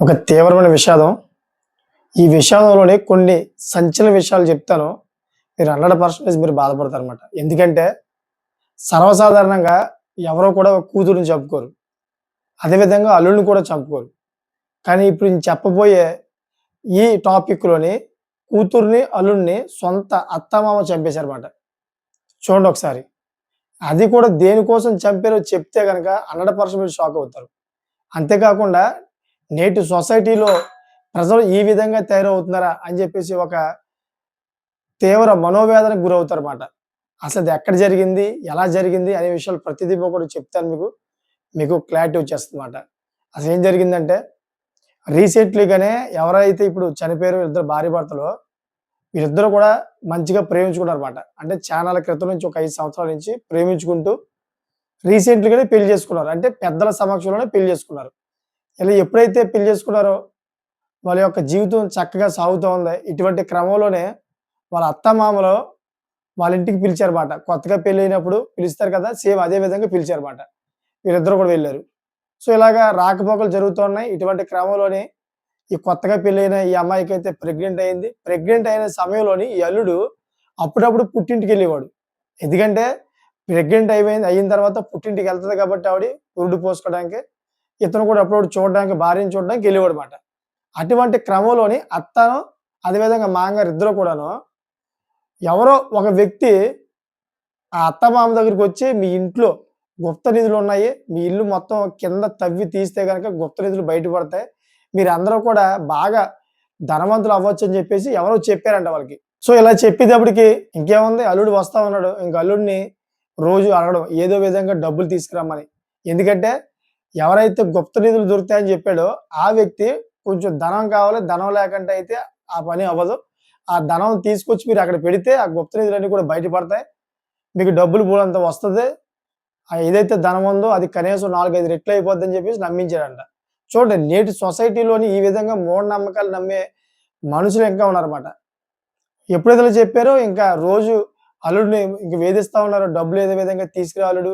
ఒక తీవ్రమైన విషాదం. ఈ విషాదంలోని కొన్ని సంచలన విషయాలు చెప్తాను. మీరు 100% మీరు బాధపడతారనమాట. ఎందుకంటే సర్వసాధారణంగా ఎవరో కూడా ఒక కూతురిని చంపుకోరు. అదేవిధంగా అల్లుడిని కూడా చంపుకోరు. కానీ ఇప్పుడు నేను చెప్పబోయే ఈ టాపిక్‌లోని కూతురిని, అల్లుడిని సొంత అత్తమామ చంపేశారన్నమాట. చూడండి ఒకసారి. అది కూడా దేనికోసం చంపారో చెప్తే గనక 100% మీరు షాక్ అవుతారు. అంతేకాకుండా నేటి సొసైటీలో ప్రజలు ఈ విధంగా తయారవుతున్నారా అని చెప్పేసి ఒక తీవ్ర మనోవేదనకు గురవుతారన్నమాట. అసలది ఎక్కడ జరిగింది? ఎలా జరిగింది? అనే విషయాలు ప్రతిదీ కూడా చెప్తాను మీకు. మీకు క్లారిటీ వచ్చేస్తదన్నమాట. అసలేం జరిగిందంటే రీసెంట్‌లీగానే ఎవరైతే ఇప్పుడు చనిపోయారో ఇద్దరు భార్యాభర్తలు వీళ్ళిద్దరూ కూడా మంచిగా ప్రేమించుకున్నారన్నమాట. అంటే చానాళ్ళ క్రితం నుంచి ఒక 5 సంవత్సరాల నుంచి ప్రేమించుకుంటూ రీసెంట్‌లీగానే పెళ్లి చేసుకున్నారు. అంటే పెద్దల సమక్షంలోనే పెళ్లి చేసుకున్నారు. ఇలా ఎప్పుడైతే పెళ్లి చేసుకున్నారో వాళ్ళ యొక్క జీవితం చక్కగా సాగుతూ ఉంది. ఇటువంటి క్రమంలోనే వాళ్ళ అత్తమామలు వాళ్ళ ఇంటికి పిలిచారన్నమాట. కొత్తగా పెళ్ళైనప్పుడు పిలుస్తారు కదా! సేమ్ అదే విధంగా పిలిచారన్నమాట. వీళ్ళిద్దరూ కూడా వెళ్లారు. సో, ఇలాగా రాకపోకలు జరుగుతూ ఉన్నాయి. ఇటువంటి క్రమంలోనే ఈ కొత్తగా పెళ్ళైన ఈ అమ్మాయికైతే ప్రెగ్నెంట్ అయింది. ప్రెగ్నెంట్ అయిన సమయంలోని ఈ అల్లుడు అప్పుడప్పుడు పుట్టింటికెళ్ళేవాడు. ఎందుకంటే ప్రెగ్నెంట్ అయిన తర్వాత పుట్టింటికెళ్తది కాబట్టి ఆవిడ పురుడు పోసుకోవడానికి, ఇతను కూడా అప్పుడప్పుడు చూడడానికి భార్యని చూడడానికి ఎళ్ళేవాడన్నమాట. అటువంటి క్రమంలోని అత్తను, అదేవిధంగా మామగారు ఇద్దరు కూడాను ఎవరో ఒక వ్యక్తి ఆ అత్తమామ దగ్గరికొచ్చి మీ ఇంట్లో గుప్త నిధులున్నాయి. మీ ఇల్లు మొత్తం కింద తవ్వి తీస్తే గనక గుప్త నిధులు బయటపడతాయి. మీరందరూ కూడా బాగా ధనవంతులు అవ్వొచ్చని జెప్పేసి ఎవరో చెప్పారంట వాళ్ళకి. సో, ఇలా చెప్పేటప్పటికి ఇంకేముంది అల్లుడు వస్తా ఉన్నాడు. ఇంక అల్లుడిని రోజు అడగడం ఏదో విధంగా డబ్బులు తీసుకురమ్మని. ఎందుకంటే ఎవరైతే గుప్త నిధులు దొరుకుతాయని జెప్పాడో ఆ వ్యక్తి కొంచెం ధనం కావాలి. ధనం లేకుండా అయితే ఆ పని అవ్వదు. ఆ ధనం తీసుకొచ్చి మీరు అక్కడ పెడితే ఆ గుప్త నిధులన్నీ కూడా బయటపడతాయి. మీకు డబ్బులు బోలెడంత వస్తది. ఏదైతే ధనం ఉందో అది కనీసం 4, 5 రెట్లు అయిపోద్దని చెప్పేసి నమ్మించాడంట. చూడండి నేటి సొసైటీలోని ఈ విధంగా మూఢనమ్మకాలు నమ్మే మనుషులు ఇంకా ఉన్నారన్నమాట. ఎప్పుడైతే ఇలా చెప్పారో ఇంకా రోజు అల్లుడిని ఇంక వేధిస్తా ఉన్నారు. డబ్బులు ఏదో విధంగా తీసుకురా అల్లుడు.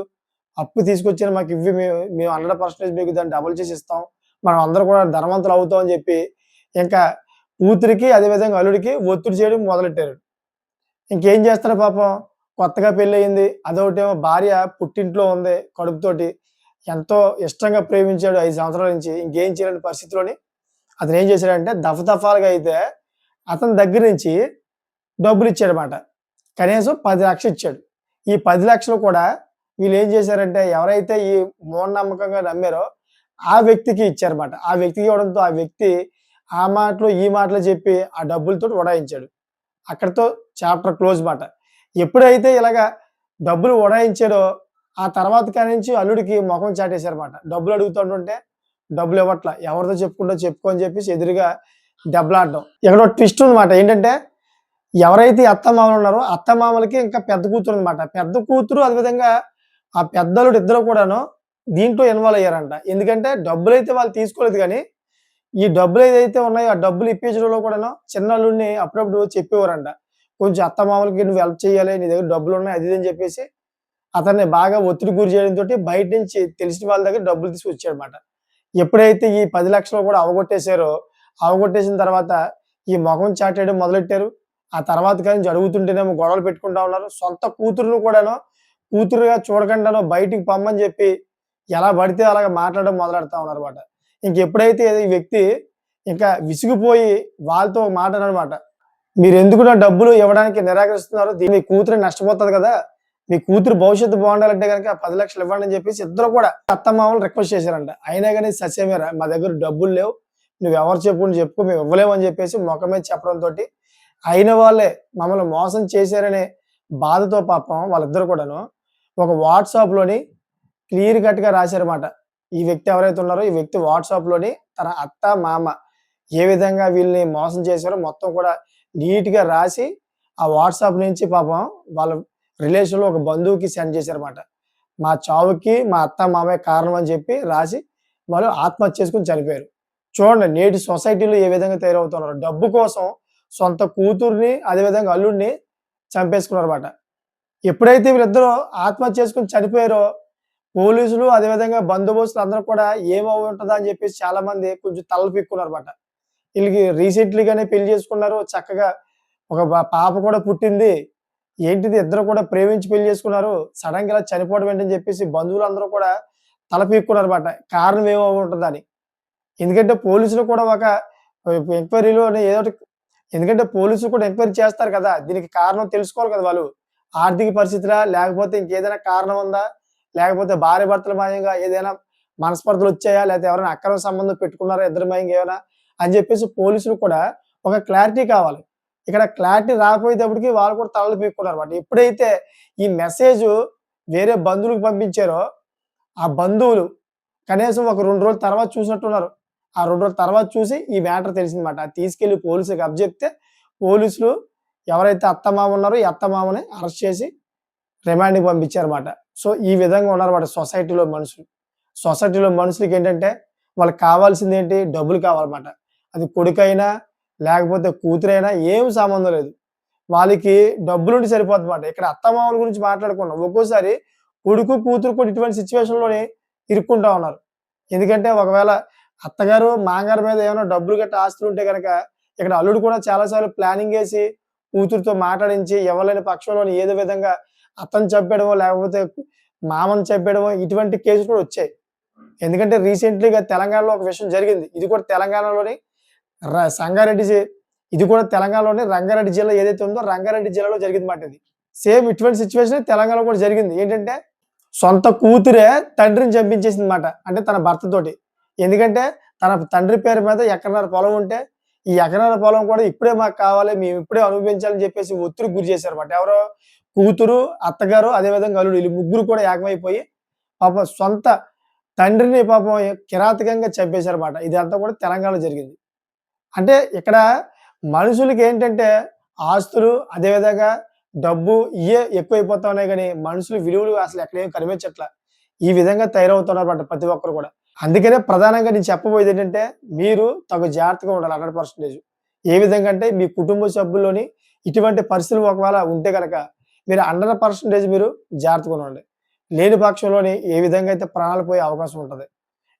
అప్పు తీసుకొచ్చాను మాకివ్వి మేము 100% మీకు దాన్ని డబుల్ చేసి ఇస్తాం. మనం అందరం కూడా ధనవంతులు అవుతాం అని చెప్పి ఇంకా కూతురికి అదేవిధంగా అల్లుడికి ఒత్తిడి చేయడం మొదలెట్టారు. ఇంకేం చేస్తారు పాపం కొత్తగా పెళ్ళయింది. అదొకటేమో భార్య పుట్టింట్లో ఉంది కడుపుతోటి. ఎంతో ఇష్టంగా ప్రేమించాడు 5 సంవత్సరాల నుంచి. ఇంకేం చేయలేని పరిస్థితిలోని అతనేం చేశాడంటే దఫదఫాలుగా అయితే అతని దగ్గర నుంచి డబ్బులిచ్చాడన్నమాట. కనీసం 10,00,000 ఇచ్చాడు. ఈ 10,00,000 కూడా వీళ్ళేం చేశారంటే ఎవరైతే ఈ మూఢనమ్మకంగా నమ్మారో ఆ వ్యక్తికి ఇచ్చారన్నమాట. ఆ వ్యక్తికి ఇవ్వడంతో ఆ వ్యక్తి ఆ మాటలు, ఈ మాటలు చెప్పి ఆ డబ్బులతోటి ఉడాయించాడు. అక్కడితో చాప్టర్ క్లోజ్ మాట. ఎప్పుడైతే ఇలాగా డబ్బులు ఉడాయించాడో ఆ తర్వాత కానించి అల్లుడికి మొఖం చాటేశారన్నమాట. డబ్బులు అడుగుతుంటుంటే డబ్బులు ఇవ్వట్ల. ఎవరితో చెప్పుకుంటో చెప్పుకో అని చెప్పేసి ఎదురుగా దెబ్బలాడడం. ఇక్కడో ట్విస్ట్ ఉందన్నమాట. ఏంటంటే ఎవరైతే అత్తమామలు ఉన్నారో అత్తమామలకి ఇంకా పెద్ద కూతురు ఉందన్నమాట. పెద్ద కూతురు అదేవిధంగా ఆ పెద్దల్లుడు ఇద్దరు కూడాను దీంట్లో ఇన్వాల్వ్ అయ్యారంట. ఎందుకంటే డబ్బులైతే వాళ్ళు తీసుకోలేదు గానీ, ఈ డబ్బులు ఏదైతే ఉన్నాయో ఆ డబ్బులు ఇప్పించడంలో కూడాను చిన్నల్లుడిని అప్పుడప్పుడు చెప్పేవారంట. కొంచెం అత్తమామలకి నువ్వు హెల్ప్ చేయాలి. నీ దగ్గర డబ్బులున్నాయి అది ఇది అని చెప్పేసి అతన్ని బాగా ఒత్తిడికి గురి చేయడంతోటి బయట నుంచి తెలిసిన వాళ్ళ దగ్గర డబ్బులు తీసుకొచ్చాడన్నమాట. ఎప్పుడైతే ఈ 10,00,000 కూడా అవగొట్టేసారో, అవగొట్టేసిన తర్వాత ఈ మొఖం చాటేయడం మొదలెట్టారు. ఆ తర్వాత కానించి అడుగుతుంటేనేమో గొడవలు పెట్టుకుంటా ఉన్నారు. సొంత కూతురుని కూడాను కూతురుగా చూడకుండాను బయటికి పొమ్మని చెప్పి ఎలా పడితే అలాగా మాట్లాడడం మొదలెడతా ఉన్నారన్నమాట. ఇంకెప్పుడైతే ఈ వ్యక్తి ఇంకా విసిగిపోయి వాళ్ళతో ఒక మాట అన్నాడన్నమాట. మీరెందుకు నా డబ్బులు ఇవ్వడానికి నిరాకరిస్తున్నారు? మీ కూతురే నష్టపోతది కదా! మీ కూతురు భవిష్యత్తు బాగుండాలంటే గనక 10,00,000 ఇవ్వండి అని చెప్పేసి ఇద్దరు కూడా అత్తమామలు రిక్వెస్ట్ చేశారంట. అయినా గాని ససేమిరా మా దగ్గర డబ్బులు లేవు. నువ్వెవరు చెప్పుకుంటే చెప్పుకో మేము ఇవ్వలేము అని చెప్పేసి మొఖం మీద చెప్పడంతోటి అయిన వాళ్ళే మమ్మల్ని మోసం చేశారనే బాధతో పాపం వాళ్ళిద్దరు కూడాను ఒక వాట్సాప్‌లోని క్లియర్ కట్‌గా రాశారన్నమాట. ఈ వ్యక్తి ఎవరైతే ఉన్నారో ఈ వ్యక్తి వాట్సాప్‌లోని తన అత్త, మామ ఏ విధంగా వీళ్ళని మోసం చేశారో మొత్తం కూడా నీట్‌గా రాసి ఆ వాట్సాప్ నుంచి పాపం వాళ్ళ రిలేషన్‌లో ఒక బంధువుకి సెండ్ చేశారన్నమాట. మా చావుకి మా అత్త, మామయ్య కారణం అని చెప్పి రాసి వాళ్ళు ఆత్మహత్య చేసుకొని చనిపోయారు. చూడండి నేటి సొసైటీలో ఏ విధంగా తయారవుతున్నారో. డబ్బు కోసం సొంత కూతుర్ని అదేవిధంగా అల్లుడిని చంపేసుకున్నారన్నమాట. ఎప్పుడైతే వీళ్ళిద్దరూ ఆత్మహత్య చేసుకొని చనిపోయారో పోలీసులు అదేవిధంగా బందోబస్తులు అందరూ కూడా ఏమై ఉంటదా అని చెప్పేసి చాలా మంది కొంచెం తలలు పీక్కున్నారన్నమాట. ఈళ్ళకి రీసెంట్‌లీగానే పెళ్లి చేసుకున్నారు. చక్కగా ఒక పాప కూడా పుట్టింది. ఏంటిది ఇద్దరు కూడా ప్రేమించి పెళ్లి చేసుకున్నారు. సడెన్‌గా ఇలా చనిపోవడం ఏంటని చెప్పేసి బంధువులందరూ కూడా తల పీక్కున్నారన్నమాట. కారణం ఏమై ఉంటదని. ఎందుకంటే పోలీసులు కూడా ఒక ఎంక్వైరీలోని ఏదో ఒకటి ఎందుకంటే పోలీసులు కూడా ఎంక్వైరీ చేస్తారు కదా! దీనికి కారణం తెలుసుకోవాలి కదా వాళ్ళు. ఆర్థిక పరిస్థితులా? లేకపోతే ఇంకేదైనా కారణం ఉందా? లేకపోతే భార్యాభర్తల మయంగా ఏదైనా మనస్పర్ధలొచ్చాయా? లేకపోతే ఎవరైనా అక్రమ సంబంధం పెట్టుకున్నారా ఇద్దరి మయంగా ఏమైనా? అని చెప్పేసి పోలీసులు కూడా ఒక క్లారిటీ కావాలి. ఇక్కడ క్లారిటీ రాకపోయేటప్పటికి వాళ్ళు కూడా తలలు పీక్కున్నారన్నమాట. ఎప్పుడైతే ఈ మెసేజు వేరే బంధువులకు పంపించారో, ఆ బంధువులు కనీసం ఒక 2 రోజుల తర్వాత చూసినట్టున్నారు. ఆ 2 రోజుల తర్వాత చూసి ఈ మ్యాటర్ తెలిసిందన్నమాట. అది తీసుకెళ్ళి పోలీసులకి అప్పజెప్తే, పోలీసులు ఎవరైతే అత్తమామ ఉన్నారో, ఈ అత్తమామని అరెస్ట్ చేసి రిమాండ్‌కి పంపించారన్నమాట. సో, ఈ విధంగా ఉన్నారన్నమాట సొసైటీలో మనుషులు. సొసైటీలో మనుషులకేంటంటే, వాళ్ళకి కావాల్సిందేంటి? డబ్బులు కావాలన్నమాట. అది కొడుకైనా, లేకపోతే కూతురైనా ఏమి సంబంధం లేదు. వాళ్ళకి డబ్బులుంటే సరిపోద్దన్నమాట. ఇక్కడ అత్తమామల గురించి మాట్లాడుకున్నాం. ఒక్కోసారి కొడుకు, కూతురు కూడా ఇటువంటి సిట్యుయేషన్‌లోనే ఇరుక్కుంటా ఉన్నారు. ఎందుకంటే ఒకవేళ అత్తగారు, మామగారి మీద ఏమైనా డబ్బులు గట్టా ఆస్తులుంటే గనక, ఇక్కడ అల్లుడు కూడా చాలా సార్లు ప్లానింగేసి, కూతురితో మాట్లాడించి, ఇవ్వలేని పక్షంలోని ఏదో విధంగా అత్తని చంపేయడమో, లేకపోతే మామని చంపేయడమో ఇటువంటి కేసులు కూడా వచ్చాయి. ఎందుకంటే రీసెంట్‌లీగా తెలంగాణలో ఒక విషయం జరిగింది. ఇది కూడా తెలంగాణలోని సంగారెడ్డి ఇది కూడా తెలంగాణలోని రంగారెడ్డి జిల్లా ఏదైతే ఉందో రంగారెడ్డి జిల్లాలో జరిగిందన్నమాట ఇది. సేమ్ ఇటువంటి సిట్యుయేషనే తెలంగాణలో కూడా జరిగింది. ఏంటంటే సొంత కూతురే తండ్రిని చంపించేసిందన్నమాట. అంటే తన భర్తతోటి. ఎందుకంటే తన తండ్రి పేరు మీద ఎకరన్నర పొలం ఉంటే, ఈ ఎకరన్నర పొలం కూడా ఇప్పుడే మాకు కావాలి. మేము ఇప్పుడే అనుభవించాలని చెప్పేసి ఒత్తిడికి గురి చేశారన్నమాట. ఎవరో కూతురు, అత్తగారు అదేవిధంగా అల్లుడు ఈళ్ళు ముగ్గురు కూడా ఏకమైపోయి పాపం సొంత తండ్రిని పాపం కిరాతకంగా చంపేశారన్నమాట. ఇదంతా కూడా తెలంగాణలో జరిగింది. అంటే ఇక్కడ మనుషులకేంటంటే ఆస్తులు, అదేవిధంగా డబ్బు ఇయ్యే ఎక్కువైపోతా ఉన్నాయి గానీ, మనుషుల విలువలు అసలు ఎక్కడేమి కనిపించట్ల. ఈ విధంగా తయారవుతున్నారన్నమాట ప్రతి ఒక్కరు కూడా. అందుకనే ప్రధానంగా నేను చెప్పబోయేదేంటంటే, మీరు తగు జాగ్రత్తగా ఉండాలి 100%. ఏ విధంగా అంటే, మీ కుటుంబ సభ్యుల్లోని ఇటువంటి పరిస్థితులు ఒకవేళ ఉంటే గనక, మీరు 100% మీరు జాగ్రత్తగా ఉండండి. లేని పక్షంలోని ఏ విధంగా అయితే ప్రాణాలు పోయే అవకాశం ఉంటది.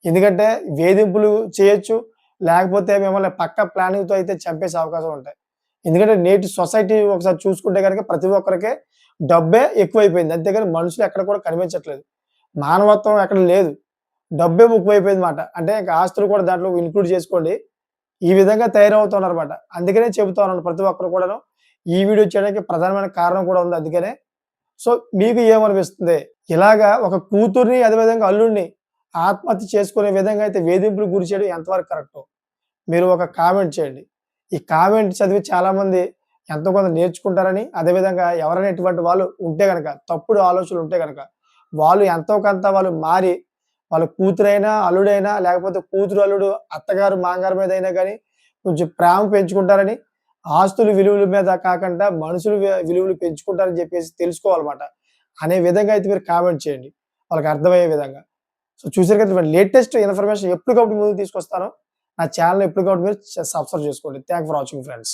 ఎందుకంటే వేధింపులు చేయొచ్చు. లేకపోతే మిమ్మల్ని పక్కా ప్లానింగ్‌తో అయితే చంపేసే అవకాశం ఉంటాయి. ఎందుకంటే నేటి సొసైటీ ఒకసారి చూసుకుంటే గనక ప్రతి ఒక్కరికి డబ్బే ఎక్కువైపోయింది. అంతేగాని మనుషులు ఎక్కడ కూడా కనిపించట్లేదు. మానవత్వం ఎక్కడ లేదు. డబ్బే ముఖ్యమైపోయిందన్నమాట. అంటే ఇంక ఆస్తులు కూడా దాంట్లో ఇంక్లూడ్ చేసుకోండి. ఈ విధంగా తయారవుతున్నారన్నమాట. అందుకనే చెబుతా ఉన్నాను ప్రతి ఒక్కరు కూడాను. ఈ వీడియో చేయడానికి ప్రధానమైన కారణం కూడా ఉంది అందుకనే. సో, మీకు ఏమనిపిస్తుంది? ఇలాగా ఒక కూతుర్ని అదేవిధంగా అల్లుడిని ఆత్మహత్య చేసుకునే విధంగా అయితే వేధింపులకు గురి చేయడం ఎంతవరకు కరెక్టో మీరు ఒక కామెంట్ చేయండి. ఈ కామెంట్ చదివి చాలామంది ఎంతో కొంత నేర్చుకుంటారని, అదేవిధంగా ఎవరైనా ఇటువంటి వాళ్ళు ఉంటే గనక, తప్పుడు ఆలోచనలు ఉంటే గనక, వాళ్ళు ఎంతో కొంత వాళ్ళు మారి, వాళ్ళ కూతురైనా, అల్లుడైనా, లేకపోతే కూతురు, అల్లుడు, అత్తగారు, మామగారి మీదైనా గాని కొంచెం ప్రేమ పెంచుకుంటారని, ఆస్తుల విలువల మీద కాకుండా మనుషుల విలువలు పెంచుకుంటారని చెప్పేసి తెలుసుకోవాలన్నమాట. అనే విధంగా అయితే మీరు కామెంట్ చేయండి. వాళ్ళకి అర్థమయ్యే విధంగా. సో, చూసారు కదా! లేటెస్ట్ ఇన్ఫర్మేషన్ ఎప్పటికప్పుడు ముందుకు తీసుకొస్తాను. నా ఛానెల్‌ని ఎప్పటికప్పుడు మీరు సబ్స్క్రైబ్ చేసుకోండి. Thank for watching friends.